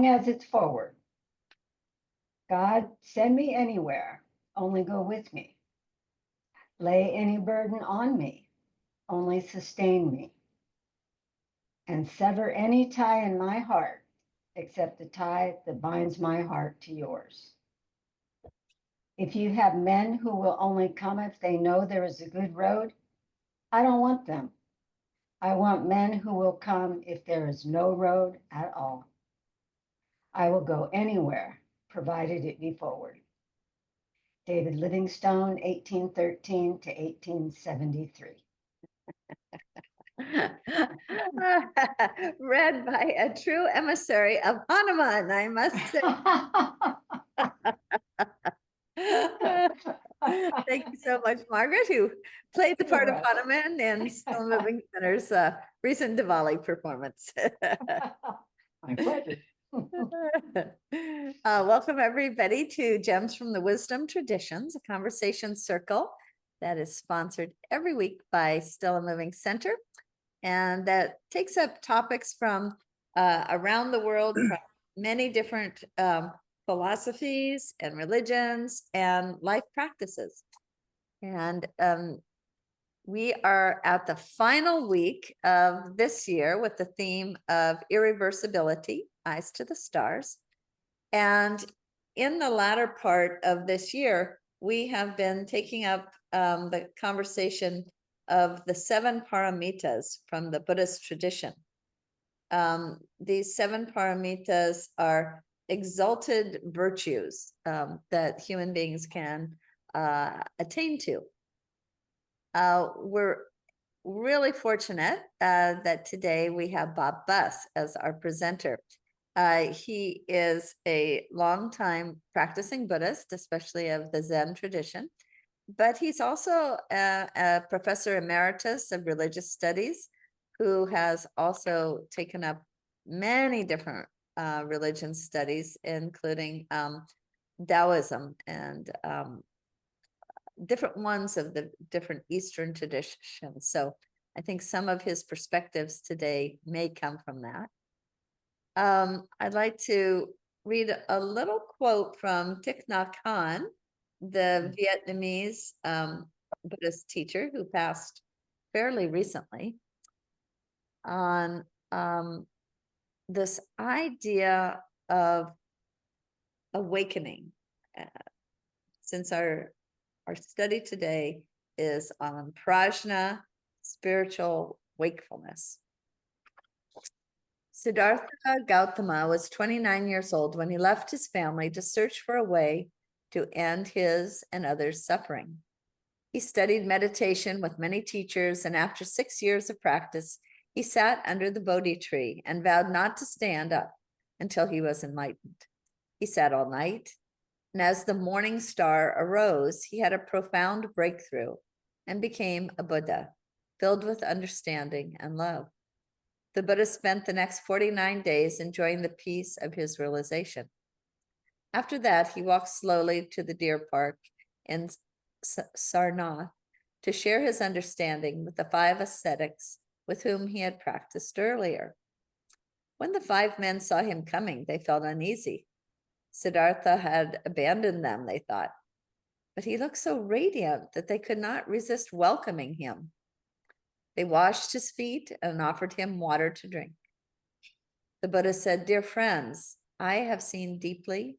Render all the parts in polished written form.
long as it's forward. God, send me anywhere, only go with me. Lay any burden on me, only sustain me. And sever any tie in my heart, except the tie that binds my heart to yours. If you have men who will only come if they know there is a good road, I don't want them. I want men who will come if there is no road at all. I will go anywhere, provided it be forward. David Livingstone, 1813 to 1873. Read by a true emissary of Hanuman, I must say. Thank you so much, Margaret, who played the part of Hanuman in Still Moving Center's recent Diwali performance. My pleasure. Welcome, everybody, to Gems from the Wisdom Traditions, a conversation circle that is sponsored every week by Still Moving Center, and that takes up topics from around the world, from many different philosophies and religions and life practices. And we are at the final week of this year with the theme of irreversibility, eyes to the stars. And in the latter part of this year, we have been taking up the conversation of the 7 paramitas from the Buddhist tradition. These 7 paramitas are exalted virtues that human beings can attain to. We're really fortunate that today we have Bob Buss as our presenter. He is a longtime practicing Buddhist, especially of the Zen tradition, but he's also a professor emeritus of religious studies who has also taken up many different religion studies, including Taoism and different ones of the different Eastern traditions. So I think some of his perspectives today may come from that. I'd like to read a little quote from Thich Nhat Hanh, the Vietnamese Buddhist teacher who passed fairly recently, on this idea of awakening. Since our study today is on Prajna, spiritual wakefulness. Siddhartha Gautama was 29 years old when he left his family to search for a way to end his and others' suffering. He studied meditation with many teachers, and after 6 years of practice, he sat under the Bodhi tree and vowed not to stand up until he was enlightened. He sat all night, and as the morning star arose, he had a profound breakthrough and became a Buddha, filled with understanding and love. The Buddha spent the next 49 days enjoying the peace of his realization. After that, he walked slowly to the deer park in Sarnath to share his understanding with the 5 ascetics with whom he had practiced earlier. When the 5 men saw him coming, they felt uneasy. Siddhartha had abandoned them, they thought, but he looked so radiant that they could not resist welcoming him. They washed his feet and offered him water to drink. The Buddha said, "Dear friends, I have seen deeply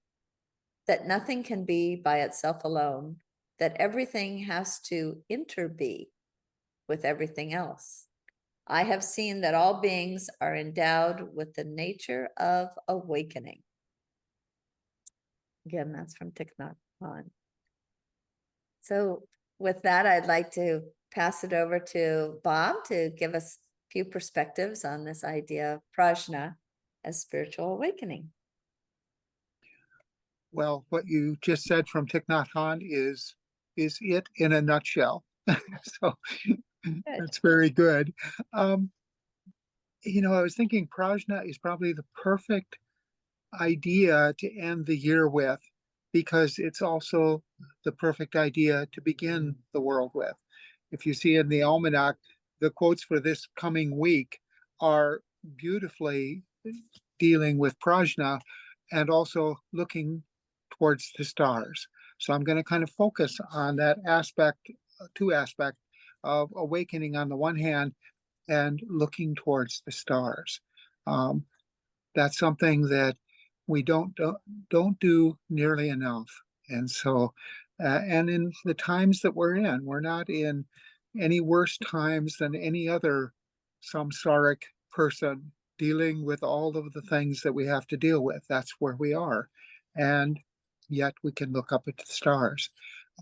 that nothing can be by itself alone, that everything has to interbe with everything else. I have seen that all beings are endowed with the nature of awakening." Again, that's from Thich Nhat Hanh. So with that, I'd like to pass it over to Bob to give us a few perspectives on this idea of prajna as spiritual awakening. Well, what you just said from Thich Nhat Hanh is it in a nutshell. So that's very good. You know, I was thinking prajna is probably the perfect idea to end the year with, because it's also the perfect idea to begin the world with. If you see in the almanac, the quotes for this coming week are beautifully dealing with Prajna and also looking towards the stars. So I'm going to kind of focus on that aspect, two aspects of awakening on the one hand and looking towards the stars. That's something that we don't do nearly enough. And so, and in the times that we're in, we're not in any worse times than any other samsaric person dealing with all of the things that we have to deal with. That's where we are. And yet we can look up at the stars.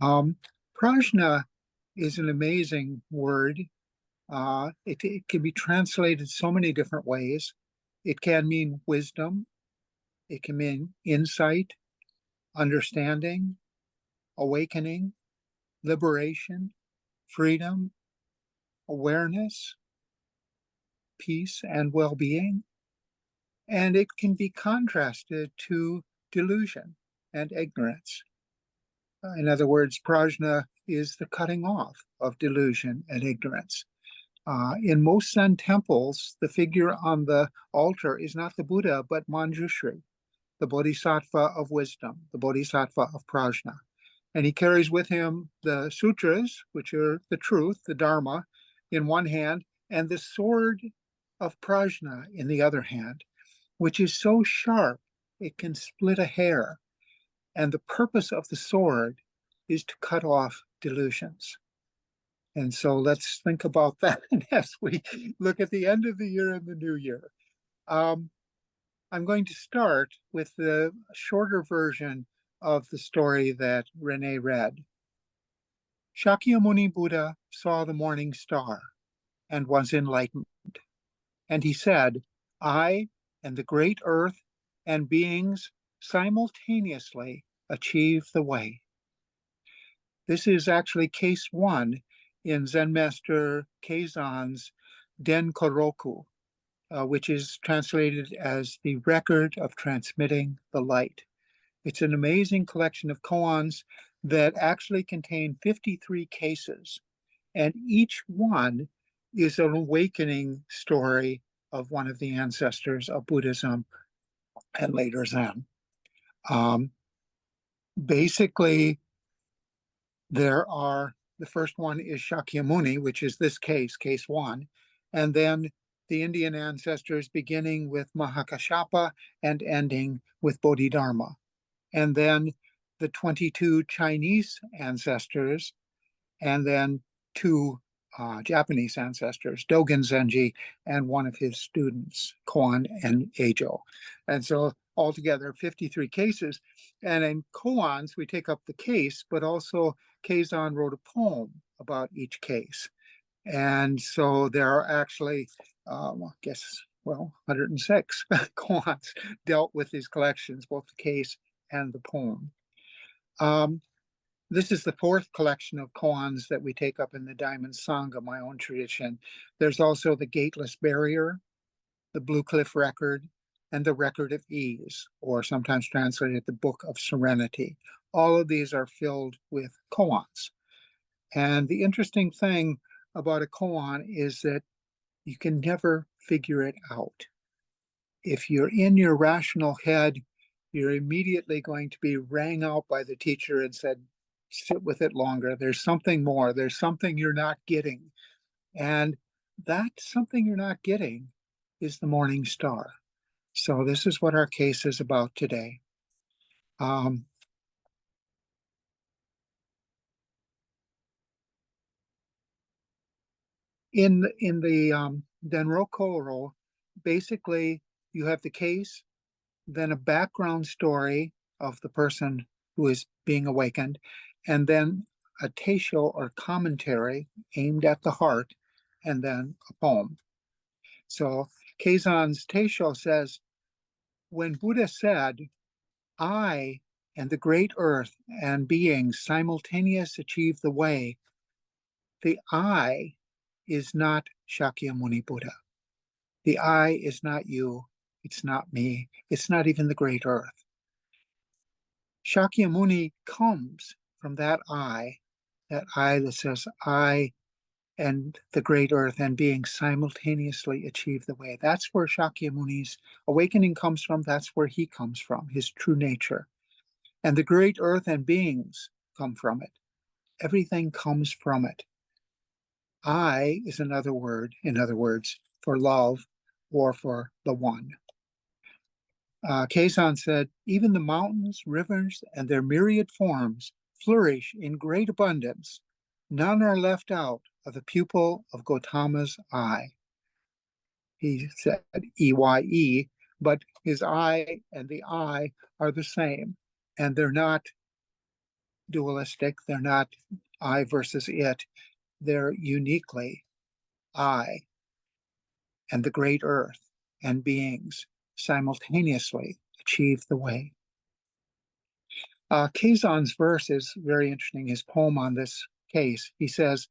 Prajna is an amazing word. It can be translated so many different ways. It can mean wisdom. It can mean insight, understanding, awakening, liberation, freedom, awareness, peace, and well-being. And it can be contrasted to delusion and ignorance. In other words, prajna is the cutting off of delusion and ignorance. In most Zen temples, the figure on the altar is not the Buddha, but Manjushri, the bodhisattva of wisdom, the bodhisattva of prajna. And he carries with him the sutras, which are the truth, the dharma, in one hand, and the sword of prajna in the other hand, which is so sharp it can split a hair. And the purpose of the sword is to cut off delusions. And so let's think about that as we look at the end of the year and the new year. I'm going to start with the shorter version of the story that Renée read. Shakyamuni Buddha saw the morning star and was enlightened. And he said, I and the great earth and beings simultaneously achieve the way. This is actually case one in Zen Master Keizan's Den Koroku, which is translated as the record of transmitting the light. It's an amazing collection of koans that actually contain 53 cases, and each one is an awakening story of one of the ancestors of Buddhism and later Zen. Basically, the first one is Shakyamuni, which is this case one, and then the Indian ancestors beginning with Mahakashapa and ending with Bodhidharma. And then the 22 Chinese ancestors, and then two Japanese ancestors, Dogen Zenji and one of his students, Koan and Eijo. And so altogether 53 cases. And in koans, we take up the case, but also Keizan wrote a poem about each case. And so there are actually, 106 koans dealt with these collections, both the case and the poem. This is the fourth collection of koans that we take up in the Diamond Sangha, my own tradition. There's also the Gateless Barrier, the Blue Cliff Record, and the Record of Ease, or sometimes translated the Book of Serenity. All of these are filled with koans. And the interesting thing about a koan is that you can never figure it out. If you're in your rational head, you're immediately going to be rang out by the teacher and said, sit with it longer. There's something more. There's something you're not getting. And that something you're not getting is the morning star. So this is what our case is about today. In the Denrokoro, basically you have the case, then a background story of the person who is being awakened, and then a teisho or commentary aimed at the heart, and then a poem. So Keizan's teisho says, when Buddha said, I and the great earth and beings simultaneous achieve the way, the I is not Shakyamuni Buddha. The I is not you. It's not me. It's not even the great earth. Shakyamuni comes from that I that says, I and the great earth and being simultaneously achieve the way. That's where Shakyamuni's awakening comes from. That's where he comes from, his true nature. And the great earth and beings come from it. Everything comes from it. I is another word, in other words, for love or for the one. Kazan said, even the mountains, rivers, and their myriad forms flourish in great abundance. None are left out of the pupil of Gautama's eye. He said EYE, but his eye and the I are the same, and they're not dualistic. They're not I versus it. They're uniquely I and the great earth and beings simultaneously achieve the way. Kazan's verse is very interesting, his poem on this case. He says,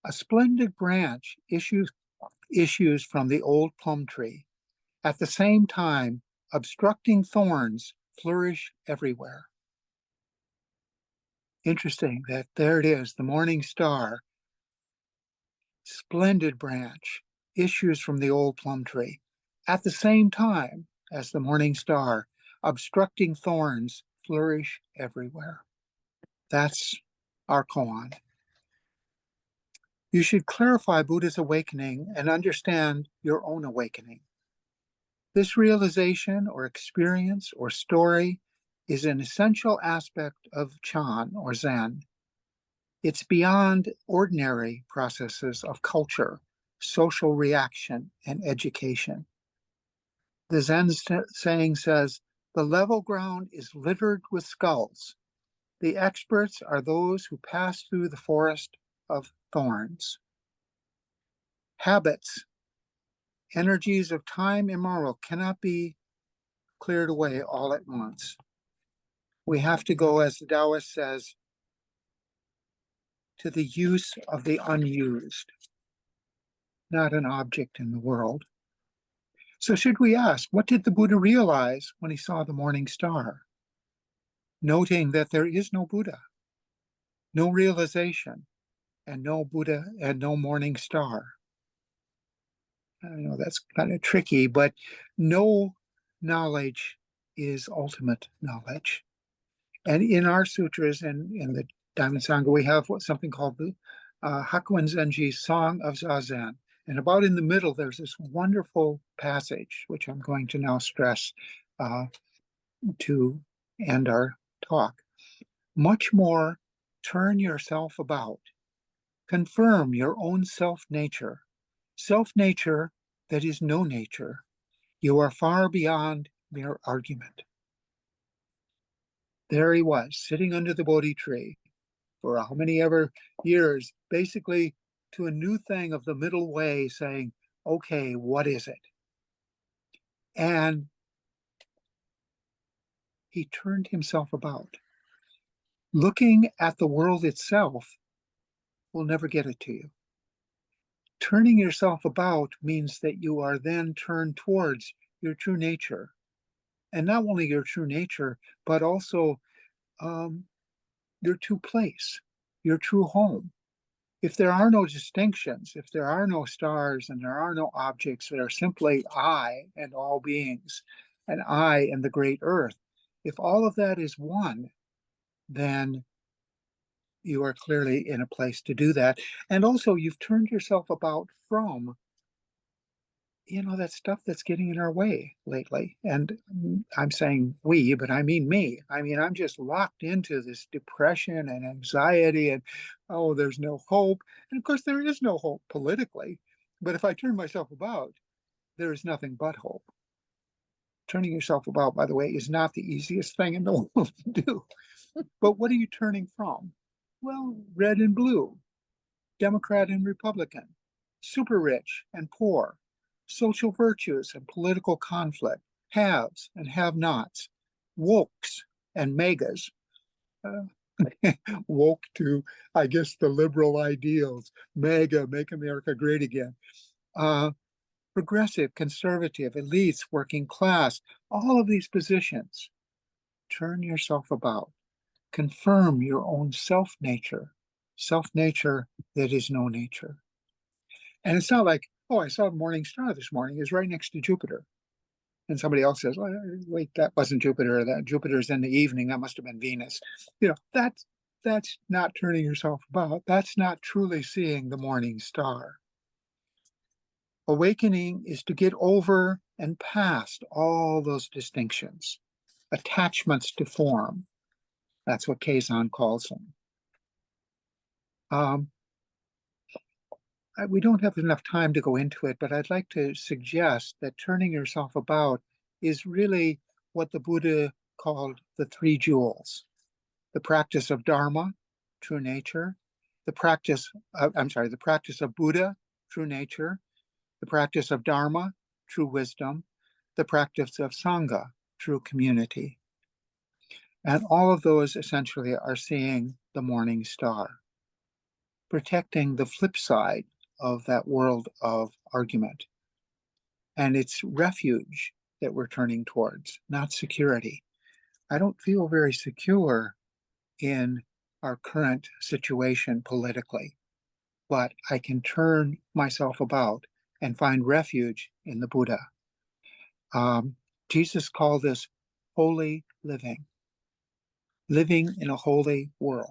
a splendid branch issues from the old plum tree. At the same time, obstructing thorns flourish everywhere. Interesting that there it is, the morning star, splendid branch, issues from the old plum tree. At the same time as the morning star, obstructing thorns flourish everywhere. That's our koan. You should clarify Buddha's awakening and understand your own awakening. This realization or experience or story is an essential aspect of Chan or Zen. It's beyond ordinary processes of culture, social reaction, and education. The Zen saying says, the level ground is littered with skulls. The experts are those who pass through the forest of thorns. Habits, energies of time immoral, cannot be cleared away all at once. We have to go, as the Taoist says, to the use of the unused, not an object in the world. So should we ask, what did the Buddha realize when he saw the morning star? Noting that there is no Buddha, no realization, and no Buddha and no morning star. I know that's kind of tricky, but no knowledge is ultimate knowledge. And in our sutras and in the Diamond Sangha, we have something called the Hakuin Zenji Song of Zazen. And about in the middle, there's this wonderful passage, which I'm going to now stress to end our talk. Much more, turn yourself about. Confirm your own self-nature that is no nature. You are far beyond mere argument. There he was, sitting under the Bodhi tree for how many ever years, basically to a new thing of the middle way, saying, okay, what is it? And he turned himself about. Looking at the world itself will never get it to you. Turning yourself about means that you are then turned towards your true nature. And not only your true nature, but also your true place, your true home. If there are no distinctions, if there are no stars and there are no objects that are simply I and all beings, and I and the great earth, if all of that is one, then you are clearly in a place to do that. And also you've turned yourself about from that stuff that's getting in our way lately. And I'm saying we, but I mean me. I mean, I'm just locked into this depression and anxiety and, oh, there's no hope. And of course, there is no hope politically. But if I turn myself about, there is nothing but hope. Turning yourself about, by the way, is not the easiest thing in the world to do. But what are you turning from? Well, red and blue, Democrat and Republican, super rich and poor, social virtues and political conflict, haves and have-nots, wokes and megas, woke to, I guess, the liberal ideals, mega, make America great again, progressive, conservative, elites, working class, all of these positions. Turn yourself about. Confirm your own self-nature that is no nature. And it's not like, oh, I saw the morning star this morning. It's right next to Jupiter. And somebody else says, well, wait, that wasn't Jupiter. That Jupiter's in the evening. That must have been Venus. That's not turning yourself about. That's not truly seeing the morning star. Awakening is to get over and past all those distinctions, attachments to form. That's what Kazan calls them. We don't have enough time to go into it, but I'd like to suggest that turning yourself about is really what the Buddha called the three jewels: the practice of Dharma, true nature, the practice of Buddha, true nature, the practice of Dharma, true wisdom, the practice of Sangha, true community. And all of those essentially are seeing the morning star, protecting the flip side of that world of argument. And it's refuge that we're turning towards, not security. I don't feel very secure in our current situation politically, but I can turn myself about and find refuge in the Buddha. Jesus called this holy living in a holy world.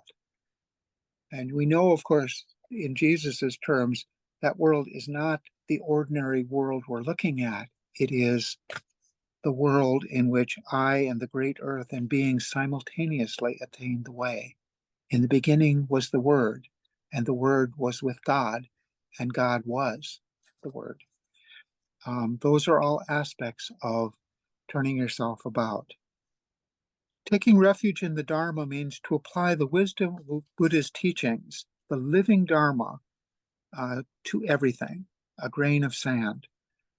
And we know, of course, in Jesus's terms, that world is not the ordinary world we're looking at. It is the world in which I and the great earth and beings simultaneously attain the way. In the beginning was the Word, and the Word was with God, and God was the Word. Those are all aspects of turning yourself about. Taking refuge in the Dharma means to apply the wisdom of Buddha's teachings, the living Dharma, to everything, a grain of sand.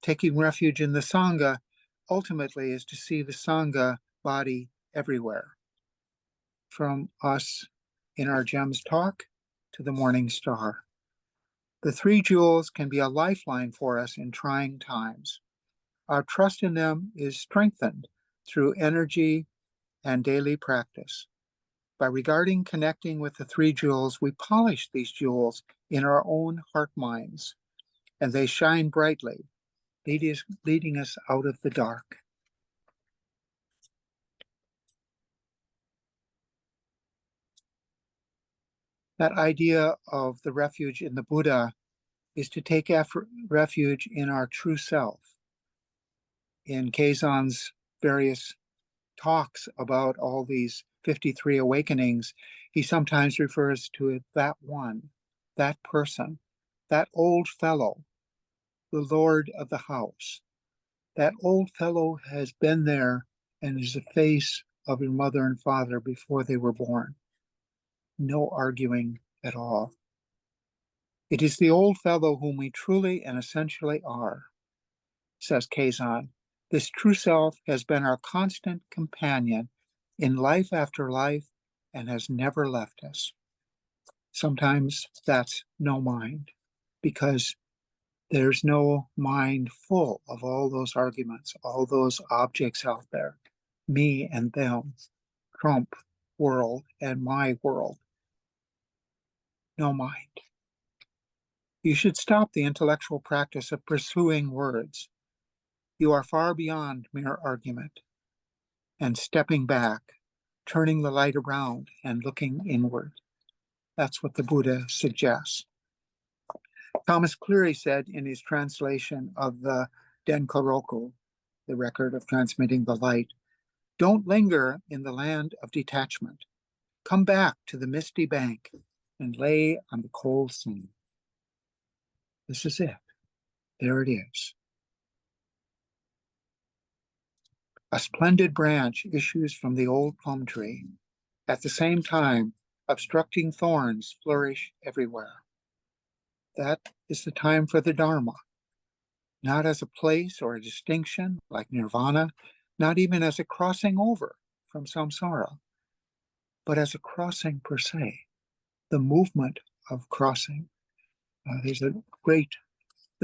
Taking refuge in the Sangha ultimately is to see the Sangha body everywhere, from us in our Gems talk to the morning star. The three jewels can be a lifeline for us in trying times. Our trust in them is strengthened through energy and daily practice. By regarding connecting with the three jewels, we polish these jewels in our own heart minds, and they shine brightly, leading us out of the dark. That idea of the refuge in the Buddha is to take refuge in our true self. In Kazan's various talks about all these 53 awakenings, he sometimes refers to it, that one, that person, that old fellow, the lord of the house. That old fellow has been there and is the face of your mother and father before they were born. No arguing at all. It is the old fellow whom we truly and essentially are, says Kazan. This true self has been our constant companion in life after life and has never left us. Sometimes that's no mind, because there's no mind full of all those arguments, all those objects out there, me and them, Trump world and my world. No mind. You should stop the intellectual practice of pursuing words. You are far beyond mere argument. And stepping back, turning the light around and looking inward. That's what the Buddha suggests. Thomas Cleary said in his translation of the Denkoroku, the record of transmitting the light, don't linger in the land of detachment. Come back to the misty bank and lay on the cold sand. This is it. There it is. A splendid branch issues from the old plum tree. At the same time, obstructing thorns flourish everywhere. That is the time for the Dharma, not as a place or a distinction like nirvana, not even as a crossing over from samsara, but as a crossing per se, the movement of crossing. There's a great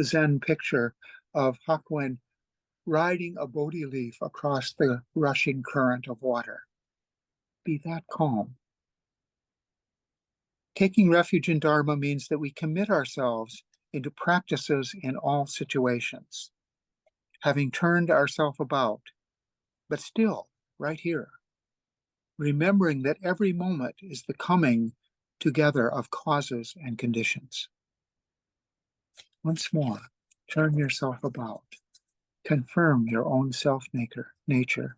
Zen picture of Hakuin riding a Bodhi leaf across the rushing current of water. Be that calm. Taking refuge in Dharma means that we commit ourselves into practices in all situations, having turned ourselves about, but still right here, remembering that every moment is the coming together of causes and conditions. Once more, turn yourself about, confirm your own nature,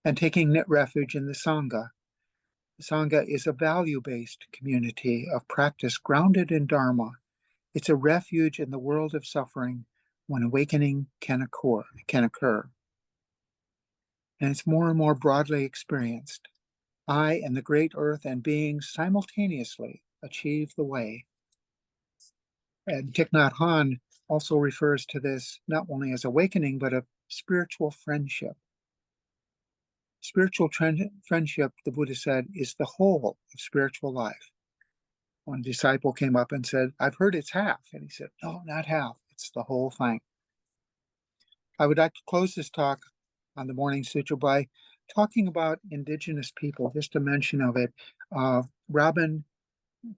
and taking refuge in the Sangha. The Sangha is a value-based community of practice grounded in Dharma. It's a refuge in the world of suffering when awakening can occur. And it's more and more broadly experienced. I and the great earth and beings simultaneously achieve the way. And Thich Nhat Hanh also refers to this not only as awakening, but of spiritual friendship. Spiritual friendship, the Buddha said, is the whole of spiritual life. One disciple came up and said, I've heard it's half. And he said, no, not half. It's the whole thing. I would like to close this talk on the Morning Sutra by talking about indigenous people, just a mention of it. Robin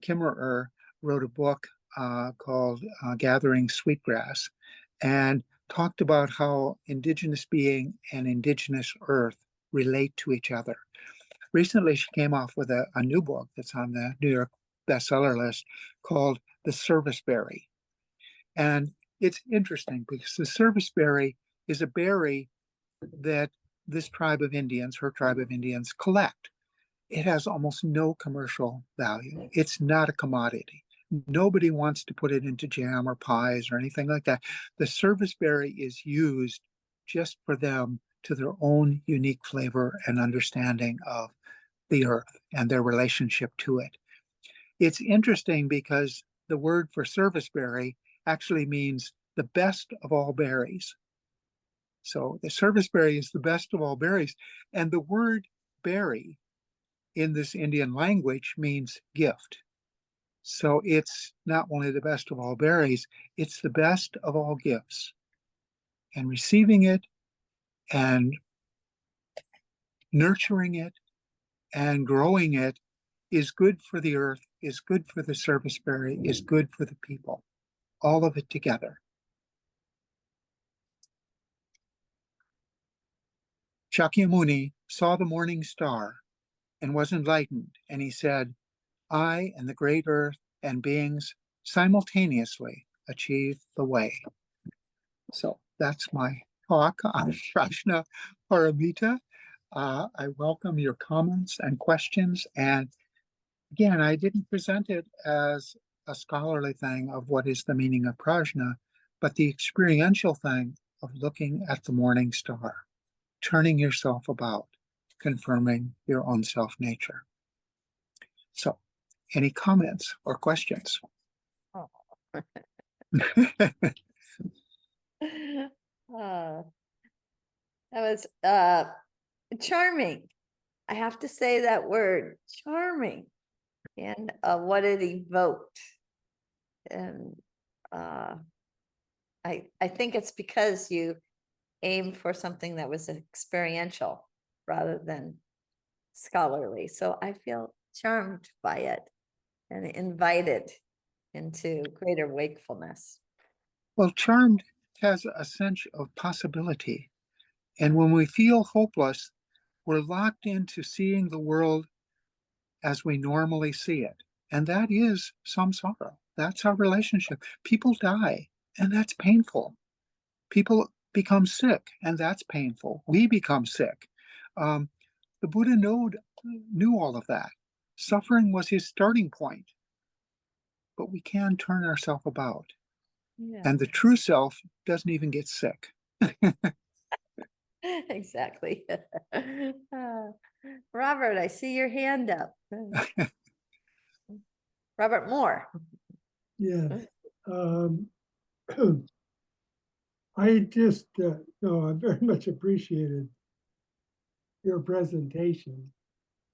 Kimmerer wrote a book called Gathering Sweetgrass and talked about how indigenous being and indigenous earth relate to each other. Recently, she came off with a new book that's on the New York bestseller list called The Serviceberry. And it's interesting because the serviceberry is a berry that this tribe of Indians, her tribe of Indians, collect. It has almost no commercial value. It's not a commodity. Nobody wants to put it into jam or pies or anything like that. The serviceberry is used just for them to their own unique flavor and understanding of the earth and their relationship to it. It's interesting because the word for serviceberry actually means the best of all berries. So the serviceberry is the best of all berries. And the word berry in this Indian language means gift. So it's not only the best of all berries, it's the best of all gifts. And receiving it and nurturing it and growing it is good for the earth, is good for the serviceberry, is good for the people. All of it together. Shakyamuni saw the morning star and was enlightened, and he said, I and the great earth and beings simultaneously achieve the way. So that's my talk on Prajna Paramita. I welcome your comments and questions. And again, I didn't present it as a scholarly thing of what is the meaning of prajna, but the experiential thing of looking at the morning star, turning yourself about, confirming your own self nature. So, any comments or questions? Oh. That was charming. I have to say that word, charming, and what it evoked. And I think it's because you aimed for something that was experiential rather than scholarly. So I feel charmed by it and invited into greater wakefulness. Well, charmed has a sense of possibility. And when we feel hopeless, we're locked into seeing the world as we normally see it. And that is samsara. That's our relationship. People die, and that's painful. People become sick, and that's painful. We become sick. The Buddha knew all of that. Suffering was his starting point. But we can turn ourselves about. Yeah. And the true self doesn't even get sick. Exactly. Robert, I see your hand up. Robert Moore. Yes. I just, no, I very much appreciated your presentation.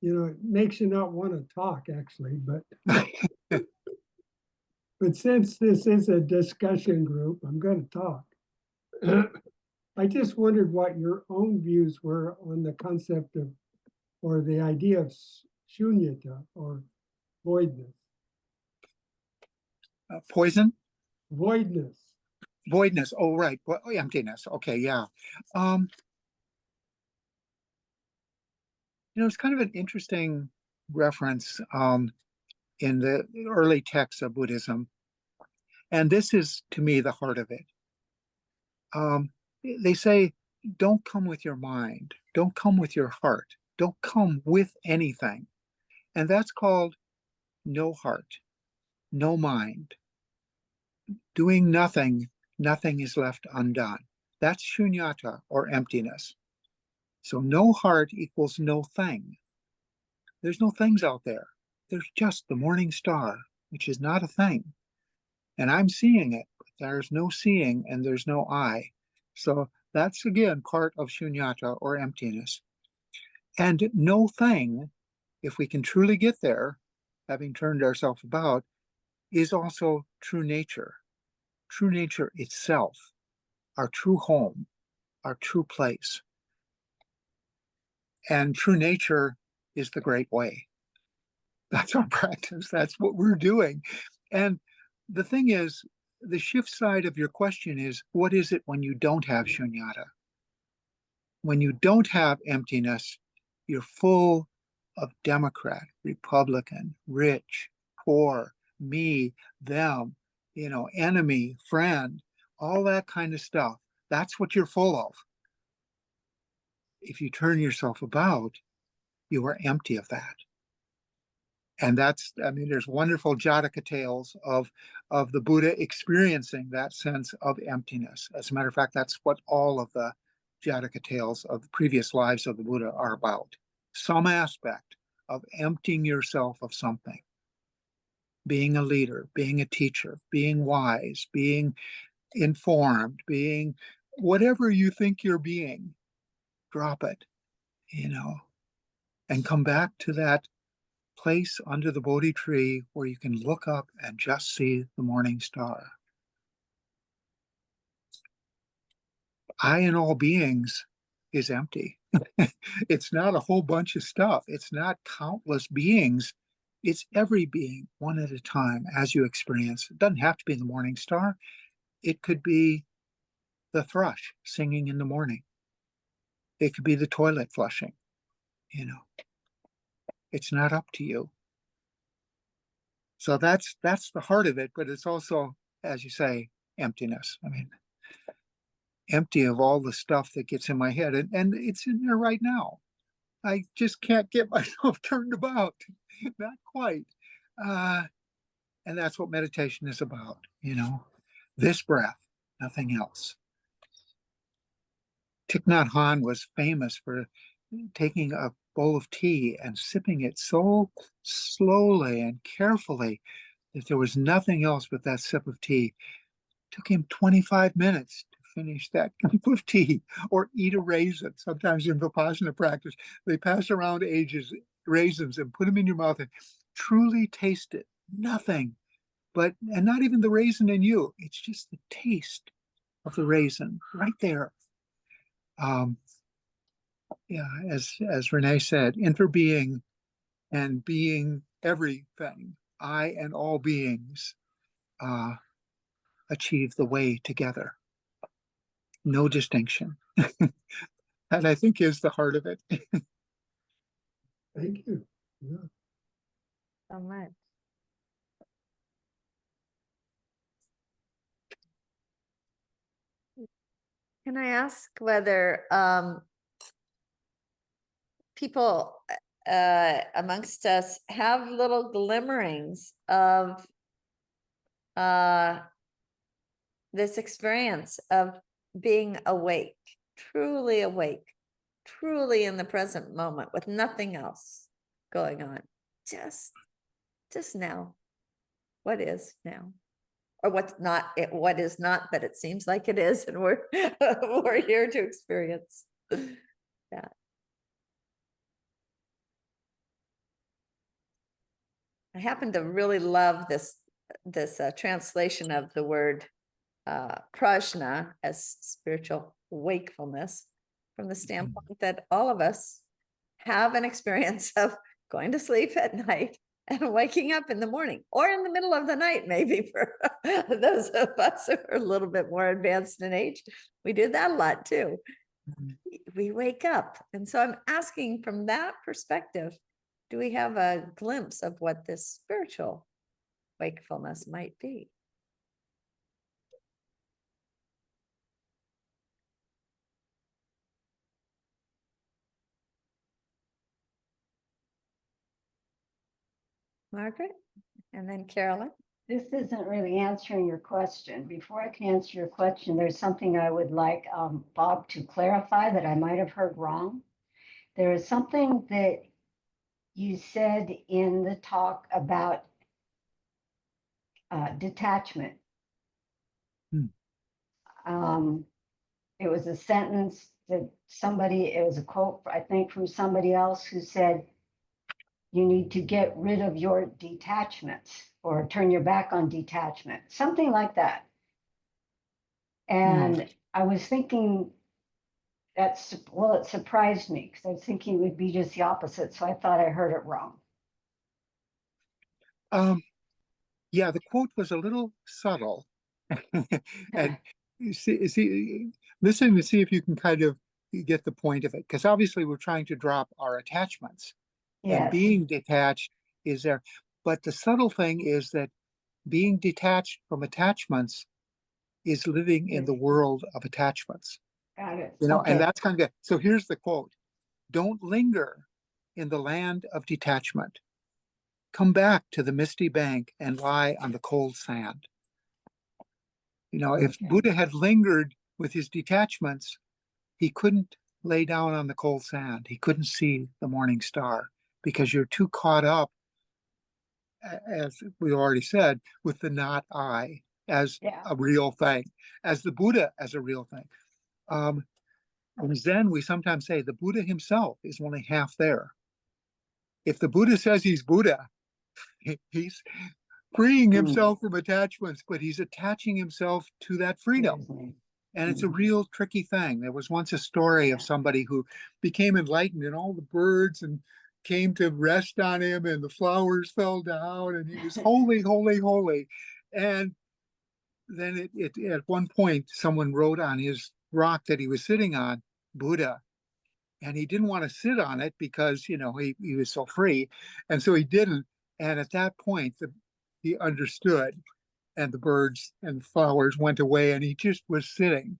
You know, it makes you not want to talk, actually, but but since this is a discussion group, I'm going to talk. I just wondered what your own views were on the concept of, or the idea of shunyata, or voidness. Poison? voidness. Voidness. Oh, right. Well, emptiness. Okay. Yeah. It's kind of an interesting reference in the early texts of Buddhism. And this is, to me, the heart of it. They say, don't come with your mind. Don't come with your heart. Don't come with anything. And that's called no heart, no mind. Doing nothing, nothing is left undone. That's shunyata, or emptiness. So no heart equals no thing. There's no things out there. There's just the morning star, which is not a thing. And I'm seeing it, but there's no seeing and there's no I. So that's, again, part of shunyata, or emptiness. And no thing, if we can truly get there, having turned ourselves about, is also true nature itself, our true home, our true place. And true nature is the great way. That's our practice. That's what we're doing. And the thing is, the shift side of your question is, what is it when you don't have shunyata? When you don't have emptiness, you're full of Democrat, Republican, rich, poor, me, them, enemy, friend, all that kind of stuff. That's what you're full of. If you turn yourself about, you are empty of that. And there's wonderful Jataka tales of the Buddha experiencing that sense of emptiness. As a matter of fact, that's what all of the Jataka tales of the previous lives of the Buddha are about. Some aspect of emptying yourself of something. Being a leader, being a teacher, being wise, being informed, being whatever you think you're being, drop it, and come back to that place under the Bodhi tree where you can look up and just see the morning star. I in all beings is empty. It's not a whole bunch of stuff. It's not countless beings. It's every being, one at a time, as you experience. It doesn't have to be the morning star. It could be the thrush singing in the morning. It could be the toilet flushing. It's not up to you. So that's the heart of it, but it's also, as you say, emptiness. Empty of all the stuff that gets in my head, and it's in there right now. I just can't get myself turned about, not quite. And that's what meditation is about, this breath, nothing else. Thich Nhat Hanh was famous for taking a bowl of tea and sipping it so slowly and carefully that there was nothing else but that sip of tea. It took him 25 minutes to finish that cup of tea, or eat a raisin. Sometimes in Vipassana practice, they pass around raisins and put them in your mouth and truly taste it. Nothing and not even the raisin in you. It's just the taste of the raisin right there. As Renée said, interbeing and being everything, I and all beings achieve the way together. No distinction. That, I think, is the heart of it. Thank you. Yeah. So much. Can I ask whether people amongst us have little glimmerings of this experience of being awake, truly in the present moment with nothing else going on, just now? What is now? Or what's not, what is not, but it seems like it is, and we're we're here to experience that. I happen to really love this translation of the word prajna as spiritual wakefulness, from the standpoint that all of us have an experience of going to sleep at night and waking up in the morning or in the middle of the night, maybe for those of us who are a little bit more advanced in age. We did that a lot too. We wake up. And so I'm asking from that perspective, do we have a glimpse of what this spiritual wakefulness might be? Margaret, and then Carolyn. This isn't really answering your question. Before I can answer your question, there's something I would like Bob to clarify that I might have heard wrong. There is something that you said in the talk about detachment. It was a sentence that it was a quote, I think, from somebody else who said, you need to get rid of your detachments or turn your back on detachment, something like that. And I was thinking it surprised me because I was thinking it would be just the opposite. So I thought I heard it wrong. Yeah, the quote was a little subtle. And listen to see if you can kind of get the point of it. Because obviously we're trying to drop our attachments. And Yes. being detached is there. But the subtle thing is that being detached from attachments is living in the world of attachments. Got it. And Okay. that's kind of, so here's the quote. Don't linger in the land of detachment. Come back to the misty bank and lie on the cold sand. If Buddha had lingered with his detachments, he couldn't lay down on the cold sand. He couldn't see the morning star because you're too caught up, as we already said, with the not I as a real thing, as the Buddha as a real thing. In Zen, we sometimes say the Buddha himself is only half there. If the Buddha says he's Buddha, he's freeing himself from attachments, but he's attaching himself to that freedom. And it's a real tricky thing. There was once a story of somebody who became enlightened and all the birds and came to rest on him and the flowers fell down and he was holy, holy, holy. And then at one point, someone wrote on his rock that he was sitting on, Buddha. And he didn't want to sit on it because, he was so free. And so he didn't. And at that point, he understood and the birds and the flowers went away and he just was sitting.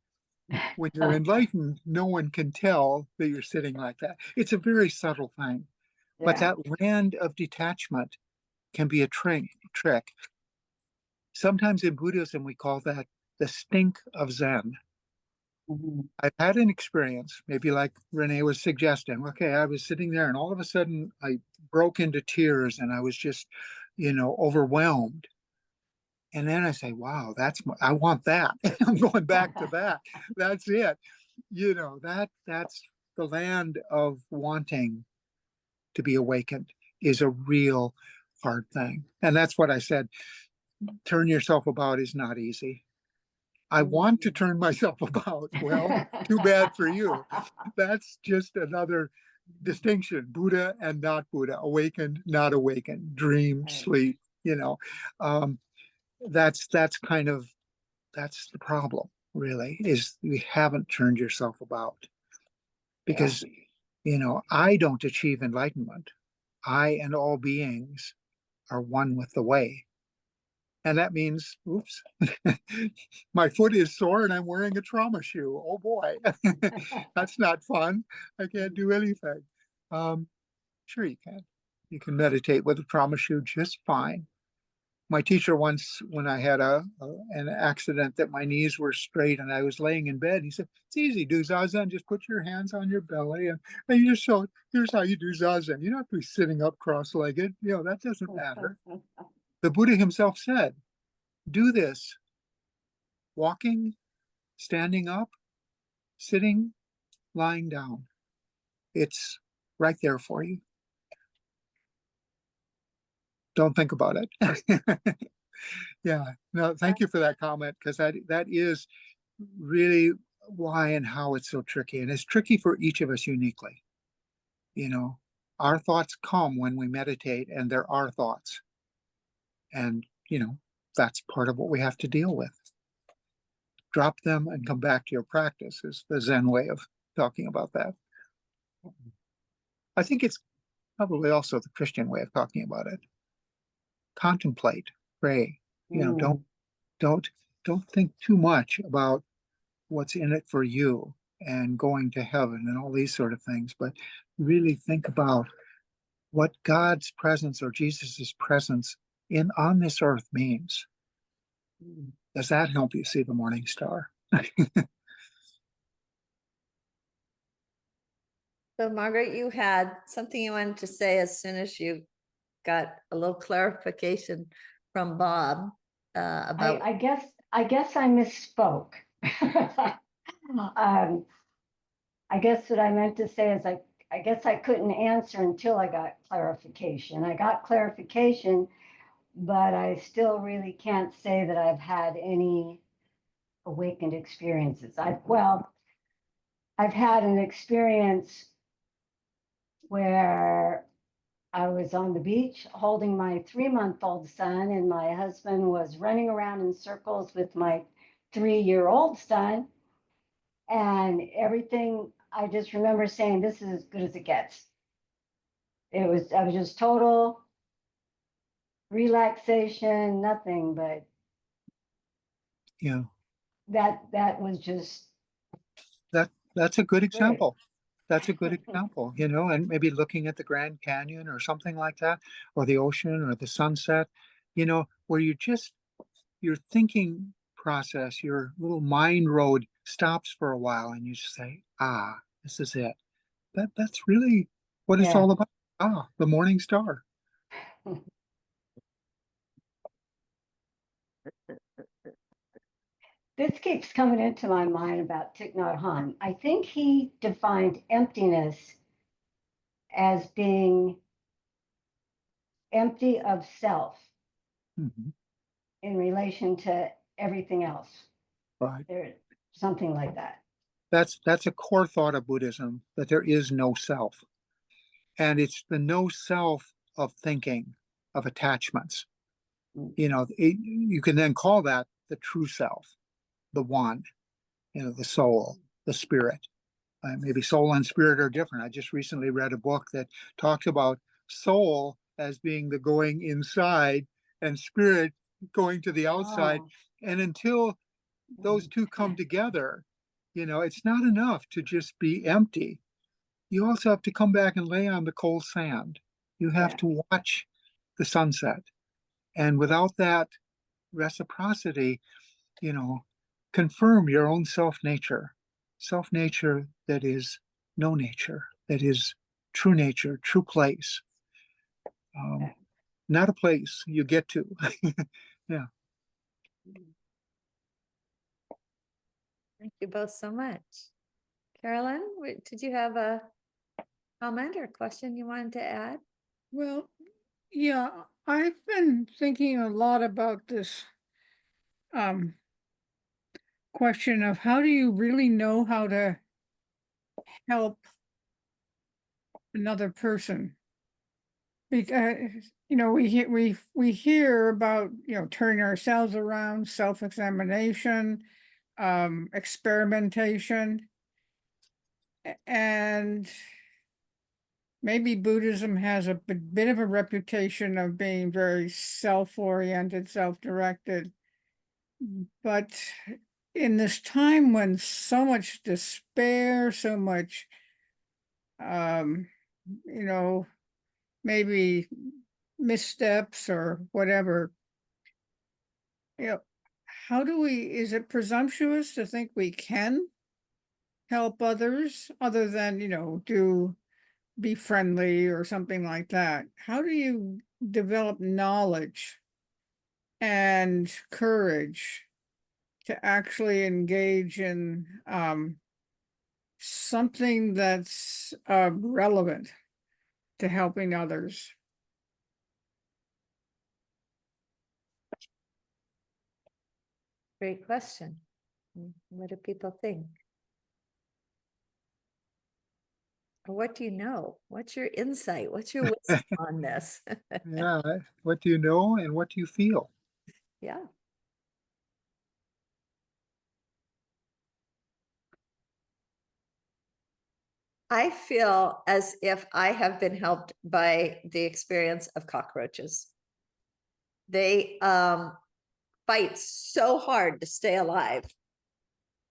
When you're enlightened, no one can tell that you're sitting like that. It's a very subtle thing. But that land of detachment can be a trick. Sometimes in Buddhism, we call that the stink of Zen. I've had an experience, maybe like Renee was suggesting. Okay, I was sitting there and all of a sudden I broke into tears and I was just, overwhelmed. And then I say, wow, I want that. I'm going back to that. That's it. That's the land of wanting to be awakened is a real hard thing. And that's what I said. Turn yourself about is not easy. I want to turn myself about. Well, too bad for you. That's just another distinction. Buddha and not Buddha, awakened, not awakened, dream, sleep, that's the problem, really, is you haven't turned yourself about. Because, I don't achieve enlightenment. I and all beings are one with the way. And that means, oops, my foot is sore and I'm wearing a trauma shoe. Oh boy, that's not fun. I can't do anything. Sure you can. You can meditate with a trauma shoe just fine. My teacher once, when I had an accident that my knees were straight and I was laying in bed, he said, it's easy, do Zazen, just put your hands on your belly and you just show, here's how you do Zazen. You don't have to be sitting up cross-legged. That doesn't matter. The Buddha himself said, do this, walking, standing up, sitting, lying down. It's right there for you. Don't think about it. Yeah, no, thank you for that comment, because that is really why and how it's so tricky. And it's tricky for each of us uniquely. our thoughts come when we meditate, and there are thoughts. And, that's part of what we have to deal with. Drop them and come back to your practice is the Zen way of talking about that. I think it's probably also the Christian way of talking about it. Contemplate, pray. Mm. Don't think too much about what's in it for you and going to heaven and all these sort of things, but really think about what God's presence or Jesus's presence on this earth means. Does that help you see the morning star? So Margaret, you had something you wanted to say as soon as you got a little clarification from Bob about. I guess I misspoke. I guess what I meant to say is I guess I couldn't answer until I got clarification. I got clarification, but I still really can't say that I've had any awakened experiences. I've had an experience where I was on the beach holding my 3-month-old son, and my husband was running around in circles with my 3-year-old son. And everything, I just remember saying, this is as good as it gets. I was just total relaxation, nothing, but Yeah, that was just that's a good great. example. That's a good example, and maybe looking at the Grand Canyon or something like that, or the ocean or the sunset, where your thinking process, your little mind road stops for a while and you just say, this is it. That's really what it's Yeah. all about. The morning star. This keeps coming into my mind about Thich Nhat Hanh. I think he defined emptiness as being empty of self Mhm. in relation to everything else. Right. There, something like that. That's a core thought of Buddhism, that there is no self. And it's the no self of thinking, of attachments. You can then call that the true self, the one, the soul, the spirit. Maybe soul and spirit are different. I just recently read a book that talks about soul as being the going inside and spirit going to the outside. Oh. And until those two come together, it's not enough to just be empty. You also have to come back and lay on the cold sand. You have Yeah. to watch the sunset. And without that reciprocity, confirm your own self nature that is no nature, that is true nature, true place. Not a place you get to. Yeah. Thank you both so much. Carolyn, did you have a comment or question you wanted to add? Well, yeah, I've been thinking a lot about this question of how do you really know how to help another person? Because we hear about turning ourselves around, self-examination, experimentation, and maybe Buddhism has a bit of a reputation of being very self-oriented, self-directed. But in this time when so much despair, so much, you know, maybe missteps or whatever, you know, is it presumptuous to think we can help others other than, be friendly or something like that? How do you develop knowledge and courage to actually engage in something that's relevant to helping others? Great question. What do people think? What do you know? What's your insight? What's your wisdom on this? Yeah, what do you know and what do you feel? Yeah. I feel as if I have been helped by the experience of cockroaches. They fight so hard to stay alive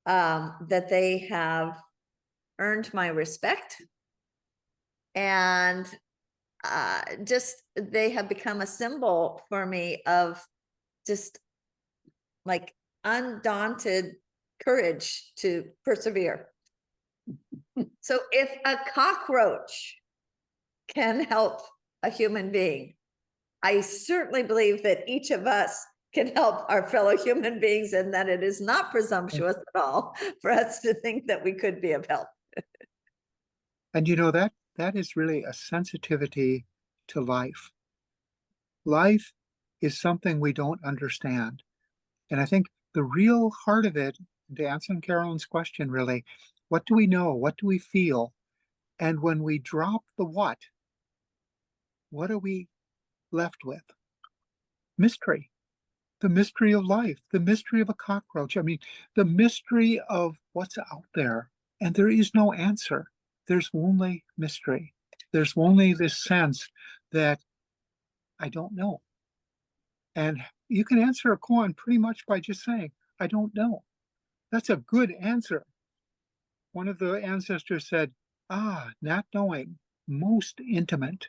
that they have earned my respect, and just they have become a symbol for me of just like undaunted courage to persevere. So if a cockroach can help a human being, I certainly believe that each of us can help our fellow human beings, and that it is not presumptuous at all for us to think that we could be of help. And you know, that is really a sensitivity to life. Life is something we don't understand. And I think the real heart of it, to answer Carolyn's question, really, what do we know? What do we feel? And when we drop the what are we left with? Mystery. The mystery of life, the mystery of a cockroach. I mean, the mystery of what's out there. And there is no answer. There's only mystery. There's only this sense that I don't know. And you can answer a koan pretty much by just saying, I don't know. That's a good answer. One of the ancestors said, not knowing, most intimate.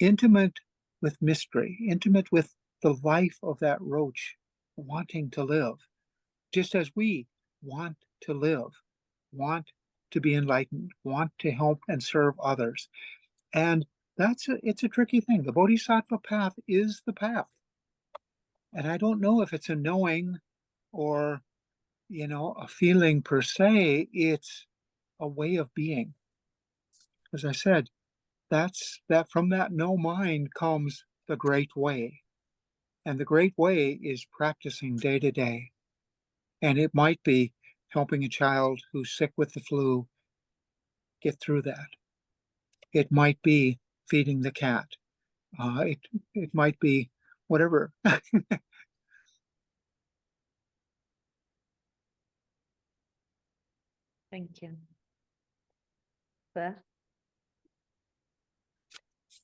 Intimate with mystery, intimate with the life of that roach wanting to live, just as we want to live, want to be enlightened, want to help and serve others. And it's a tricky thing. The Bodhisattva path is the path. And I don't know if it's a knowing or, a feeling per se. It's a way of being. As I said, that from that no mind comes the great way. And the great way is practicing day to day. And it might be helping a child who's sick with the flu get through that. It might be feeding the cat. It might be whatever. Thank you. Beth?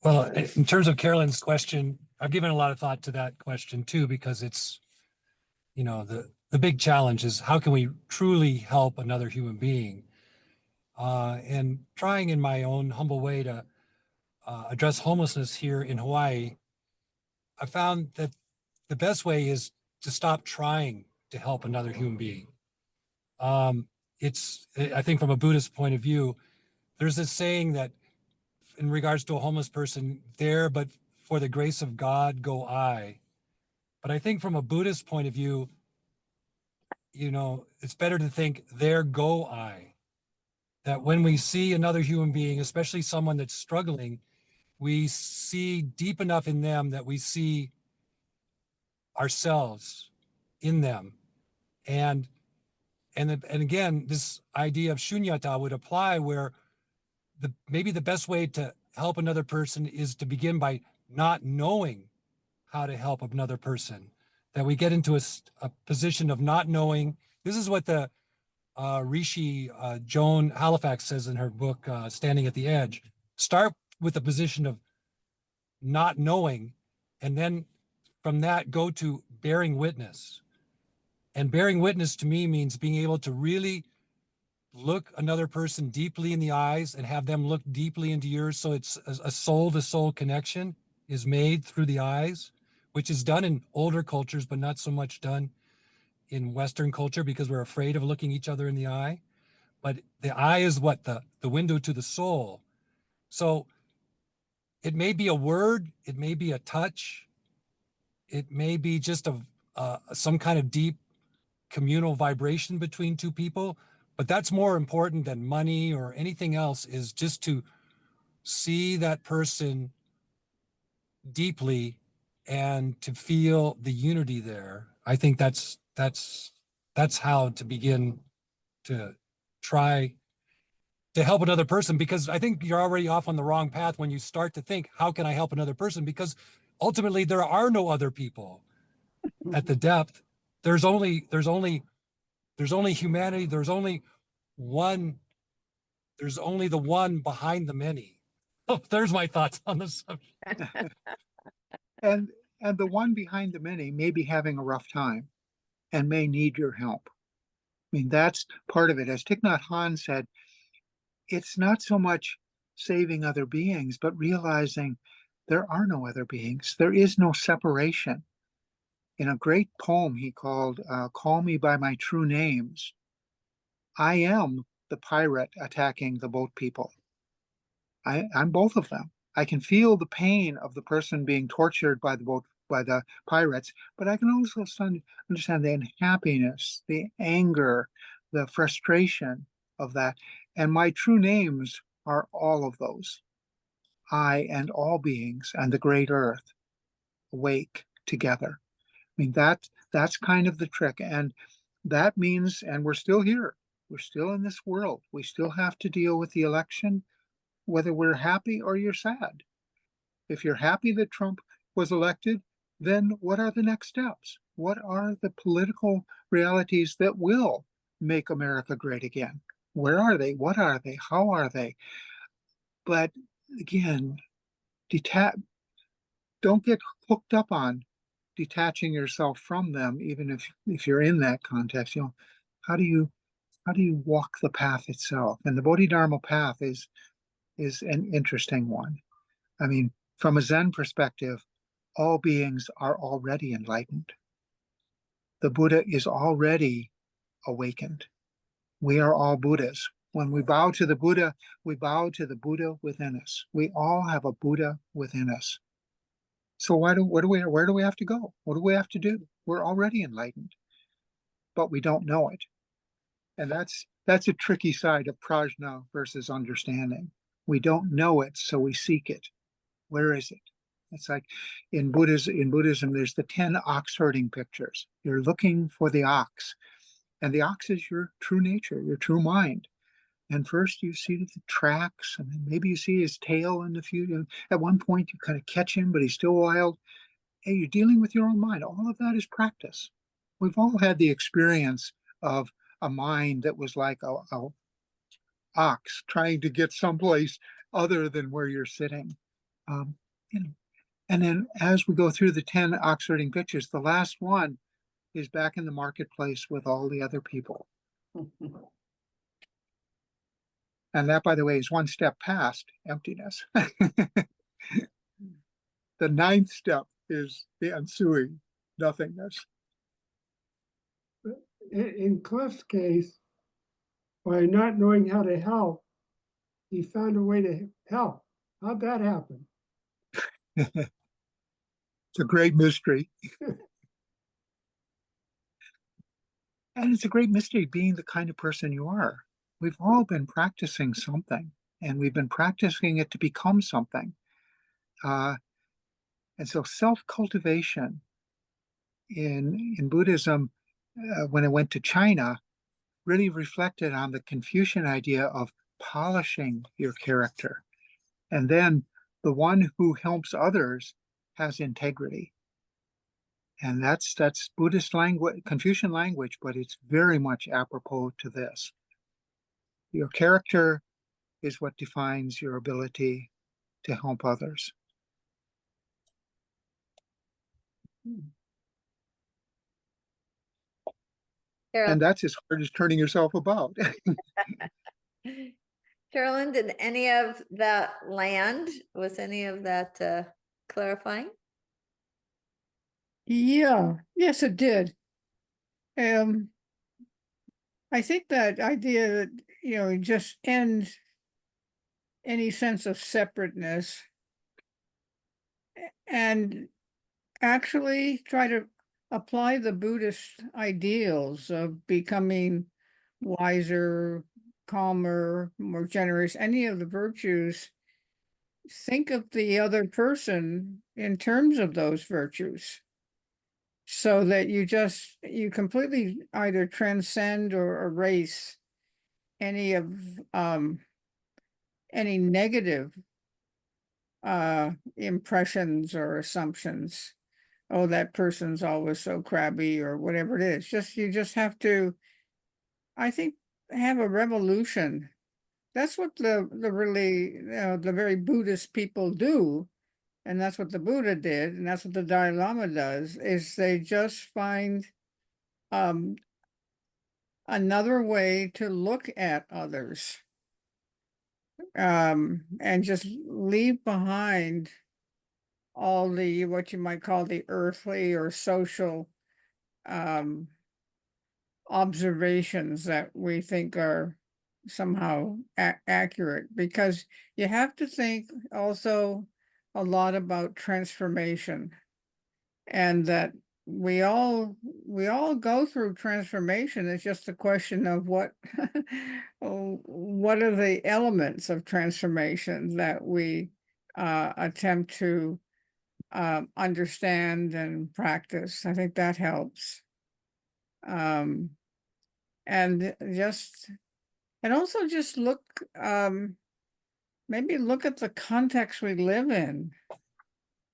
Well, in terms of Carolyn's question, I've given a lot of thought to that question too, because it's, the big challenge is how can we truly help another human being? And trying in my own humble way to address homelessness here in Hawaii, I found that the best way is to stop trying to help another human being. I think from a Buddhist point of view, there's this saying that in regards to a homeless person, there, but for the grace of God, go I. But I think from a Buddhist point of view, it's better to think, there go I. That when we see another human being, especially someone that's struggling, we see deep enough in them that we see ourselves in them. And again, this idea of shunyata would apply where maybe the best way to help another person is to begin by not knowing how to help another person, that we get into a position of not knowing. This is what the Rishi Joan Halifax says in her book, Standing at the Edge. Start with a position of not knowing, and then from that go to bearing witness. And bearing witness to me means being able to really look another person deeply in the eyes and have them look deeply into yours. So it's a soul to soul connection is made through the eyes, which is done in older cultures, but not so much done in Western culture because we're afraid of looking each other in the eye. But the eye is what the window to the soul. So it may be a word, it may be a touch, it may be just some kind of deep communal vibration between two people, but that's more important than money or anything else, is just to see that person deeply and to feel the unity there. I think that's how to begin to try to help another person, because I think you're already off on the wrong path when you start to think, how can I help another person? Because ultimately there are no other people at the depth. There's only humanity. There's only the one behind the many. Oh, there's my thoughts on this subject. And the one behind the many may be having a rough time and may need your help. I mean, that's part of it. As Thich Nhat Hanh said, it's not so much saving other beings, but realizing there are no other beings. There is no separation. In a great poem he called Call Me by My True Names, I am the pirate attacking the boat people. I'm both of them. I can feel the pain of the person being tortured by the pirates, but I can also understand the unhappiness, the anger, the frustration of that. And my true names are all of those. I and all beings and the great earth awake together. I mean, that's kind of the trick. And that means, and we're still here. We're still in this world. We still have to deal with the election, whether we're happy or you're sad. If you're happy that Trump was elected, then what are the next steps? What are the political realities that will make America great again? Where are they? What are they? How are they? But again, don't get hooked up on detaching yourself from them, even if you're in that context. How do you walk the path itself? And the Bodhidharma path is an interesting one. I mean, from a Zen perspective, all beings are already enlightened. The Buddha is already awakened. We are all Buddhas. When we bow to the Buddha, we bow to the Buddha within us. We all have a Buddha within us. So where do we have to go? What do we have to do? We're already enlightened, but we don't know it. And that's a tricky side of prajna versus understanding. We don't know it, so we seek it. Where is it? It's like in Buddhism, there's the 10 ox herding pictures. You're looking for the ox, and the ox is your true nature, your true mind. And first you see the tracks, and then maybe you see his tail in the future. At one point you kind of catch him, but he's still wild. Hey, you're dealing with your own mind. All of that is practice. We've all had the experience of a mind that was like a ox trying to get someplace other than where you're sitting. You know, and then as we go through the 10 ox herding pictures, the last one is back in the marketplace with all the other people. And that, by the way, is one step past emptiness. The 9th step is the ensuing nothingness. In Cliff's case, by not knowing how to help, he found a way to help. How'd that happen? It's a great mystery. And it's a great mystery being the kind of person you are. We've all been practicing something, and we've been practicing it to become something. And so self-cultivation in Buddhism, when it went to China, really reflected on the Confucian idea of polishing your character. And then the one who helps others has integrity. And that's Buddhist language, Confucian language, but it's very much apropos to this. Your character is what defines your ability to help others. Carol, And that's as hard as turning yourself about. Carolyn, did any of that land? Was any of that clarifying? Yeah, yes, it did. I think that idea that, just end any sense of separateness and actually try to apply the Buddhist ideals of becoming wiser, calmer, more generous, any of the virtues. Think of the other person in terms of those virtues, so that you completely either transcend or erase any of any negative impressions or assumptions. Oh, that person's always so crabby or whatever it is. You just have to, I think, have a revolution. That's what the really, the very Buddhist people do. And that's what the Buddha did. And that's what the Dalai Lama does, is they just find another way to look at others. And just leave behind all the, what you might call the earthly or social observations that we think are somehow accurate, because you have to think also a lot about transformation, and that we all go through transformation. It's just a question of what what are the elements of transformation that we attempt to understand and practice. I think that helps. And also just look, maybe look at the context we live in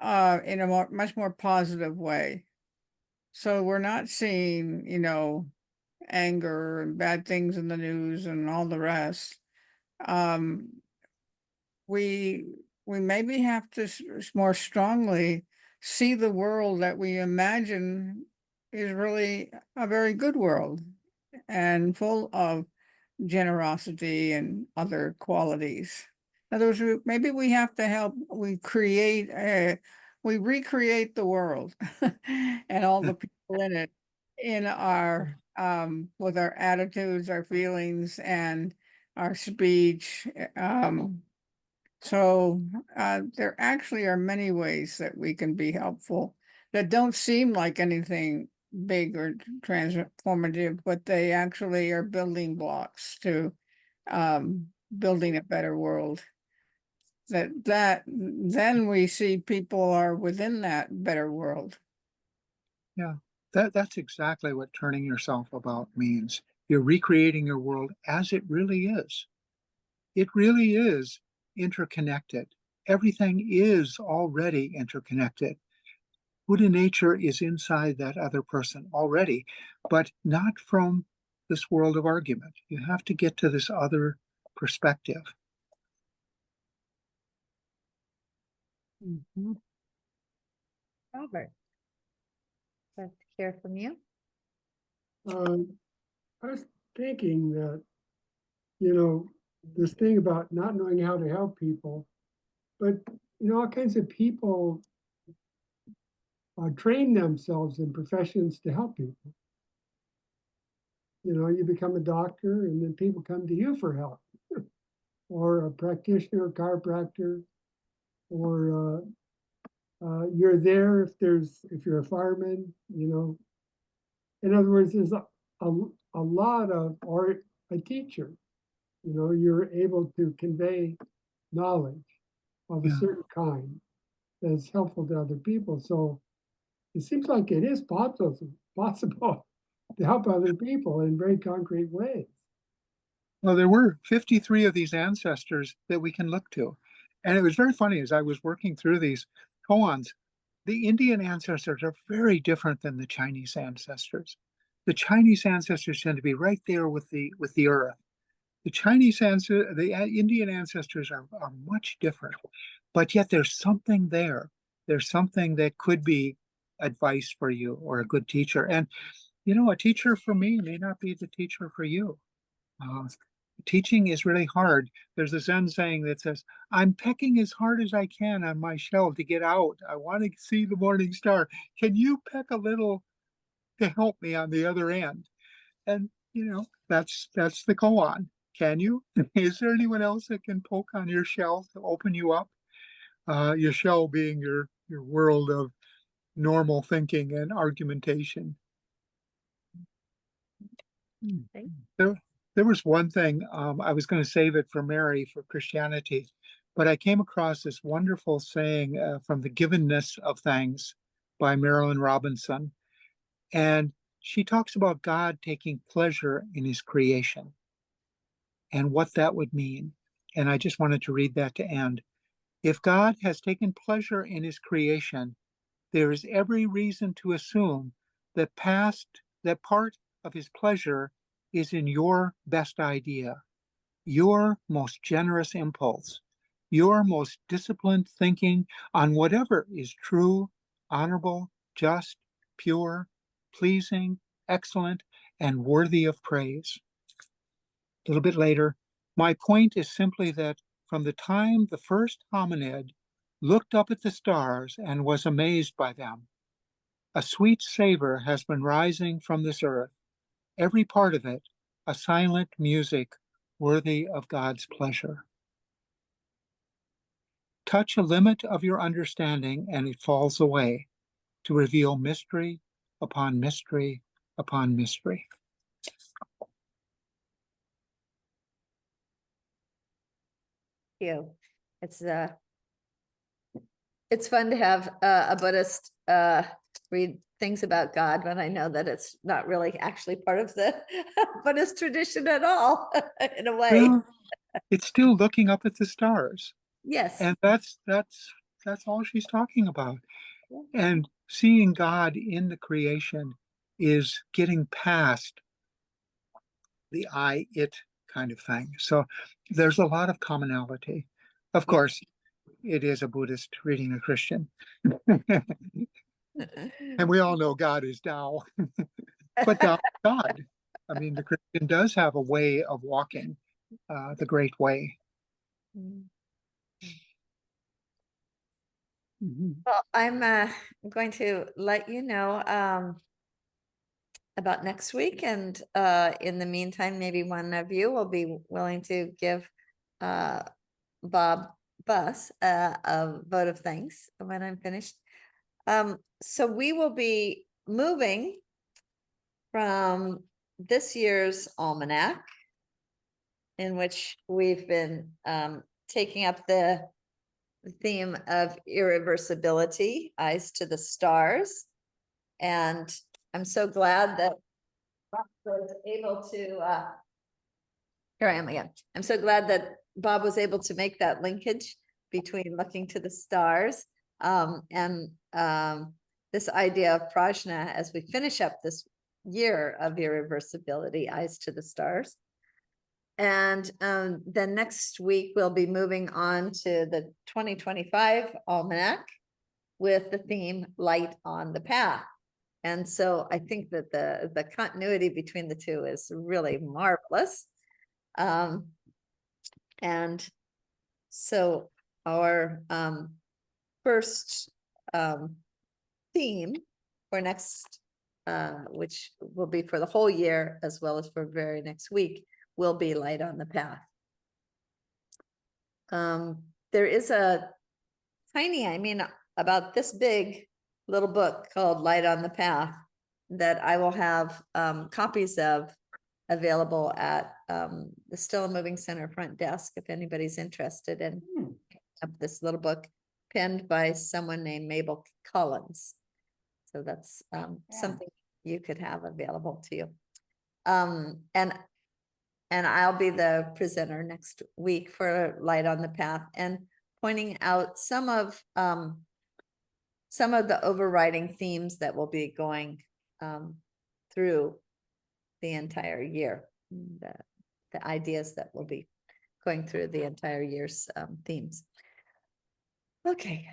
a much more positive way. So we're not seeing, anger and bad things in the news and all the rest. We maybe have to more strongly see the world that we imagine is really a very good world and full of generosity and other qualities. In other words, maybe we have to help, we recreate the world and all the people in it, in our, with our attitudes, our feelings, and our speech. So there actually are many ways that we can be helpful that don't seem like anything big or transformative, but they actually are building blocks to building a better world. Then we see people are within that better world. Yeah, that's exactly what turning yourself about means. You're recreating your world as it really is. It really is interconnected. Everything is already interconnected. Buddha nature is inside that other person already, but not from this world of argument. You have to get to this other perspective. Robert, let's hear from you. I was thinking that, this thing about not knowing how to help people, but, all kinds of people train themselves in professions to help people. You become a doctor and then people come to you for help, or a practitioner, chiropractor, or you're there if you're a fireman, In other words, there's a lot of, or a teacher, you're able to convey knowledge of a certain kind that's helpful to other people. So it seems like it is possible to help other people in very concrete ways. Well, there were 53 of these ancestors that we can look to. And it was very funny as I was working through these koans, the Indian ancestors are very different than the Chinese ancestors. The Chinese ancestors tend to be right there with the earth. The Indian ancestors are much different, but yet there's something there. There's something that could be advice for you or a good teacher. And, a teacher for me may not be the teacher for you. Teaching is really hard. There's a Zen saying that says, I'm pecking as hard as I can on my shell to get out. I want to see the morning star. Can you peck a little to help me on the other end? And, that's the koan. Can you? Is there anyone else that can poke on your shell to open you up? Your shell being your world of normal thinking and argumentation. Okay. There was one thing, I was going to save it for Mary for Christianity, but I came across this wonderful saying from The Givenness of Things by Marilyn Robinson. And she talks about God taking pleasure in his creation and what that would mean. And I just wanted to read that to end. If God has taken pleasure in his creation, there is every reason to assume that part of his pleasure is in your best idea, your most generous impulse, your most disciplined thinking on whatever is true, honorable, just, pure, pleasing, excellent, and worthy of praise. A little bit later, my point is simply that from the time the first hominid looked up at the stars and was amazed by them, a sweet savor has been rising from this earth, every part of it a silent music worthy of God's pleasure. Touch a limit of your understanding and it falls away to reveal mystery upon mystery upon mystery. You. It's fun to have a Buddhist read things about God when I know that it's not really actually part of the Buddhist tradition at all, in a way. Well, it's still looking up at the stars, Yes. and that's all she's talking about. And seeing God in the creation is getting past the I, it kind of thing. So there's a lot of commonality. Of course, it is a Buddhist reading a Christian. And we all know God is Tao, but Tao is God. I mean, the Christian does have a way of walking the great way. Well, I'm going to let you know about next week, and in the meantime, maybe one of you will be willing to give Bob Buss a vote of thanks when I'm finished. So we will be moving from this year's almanac, in which we've been taking up the theme of irreversibility, eyes to the stars. And I'm so glad that Bob was able to, here I am again. I'm so glad that Bob was able to make that linkage between looking to the stars and this idea of Prajna as we finish up this year of irreversibility, eyes to the stars. And then next week, we'll be moving on to the 2025 Almanac with the theme Light on the Path. And so I think that the continuity between the two is really marvelous. And so our first theme for next, which will be for the whole year, as well as for very next week, will be Light on the Path. There is a tiny, I mean, about this big little book called Light on the Path that I will have copies of available at the Still Moving Center front desk if anybody's interested in this little book penned by someone named Mabel Collins. So that's something you could have available to you. And I'll be the presenter next week for Light on the Path and pointing out some of the overriding themes that will be going through the entire year, the ideas that will be going through the entire year's themes. Okay,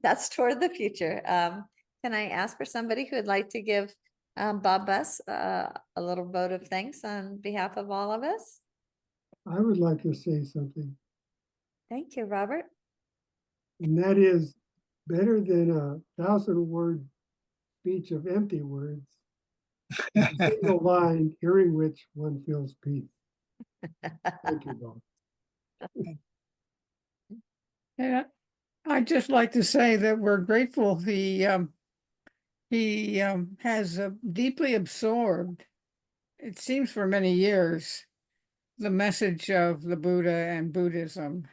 that's toward the future. Can I ask for somebody who would like to give Bob Buss a little vote of thanks on behalf of all of us? I would like to say something, Thank you, Robert. and that is better than 1,000-word speech of empty words. A single line, hearing which one feels peace. Thank you, Bob. And I'd just like to say that we're grateful he has deeply absorbed, it seems for many years, the message of the Buddha and Buddhism.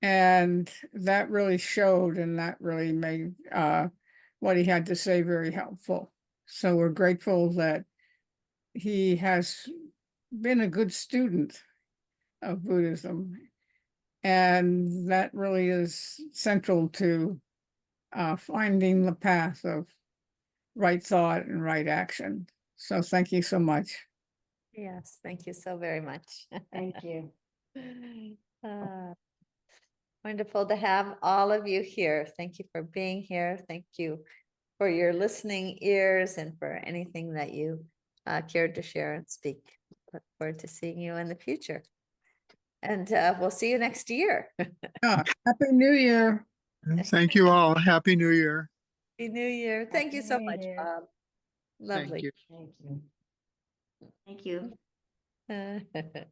And that really showed, and that really made what he had to say very helpful. So we're grateful that he has been a good student of Buddhism. And that really is central to finding the path of right thought and right action. So thank you so much. Yes, thank you so very much. Thank you. Uh, Wonderful to have all of you here. Thank you for being here. Thank you for your listening ears and for anything that you cared to share and speak. Look forward to seeing you in the future. And we'll see you next year. Happy New Year. Thank you all. Happy New Year. Happy New Year. Thank you Happy so New much, Year. Bob. Thank Lovely. you. Thank you. Thank you.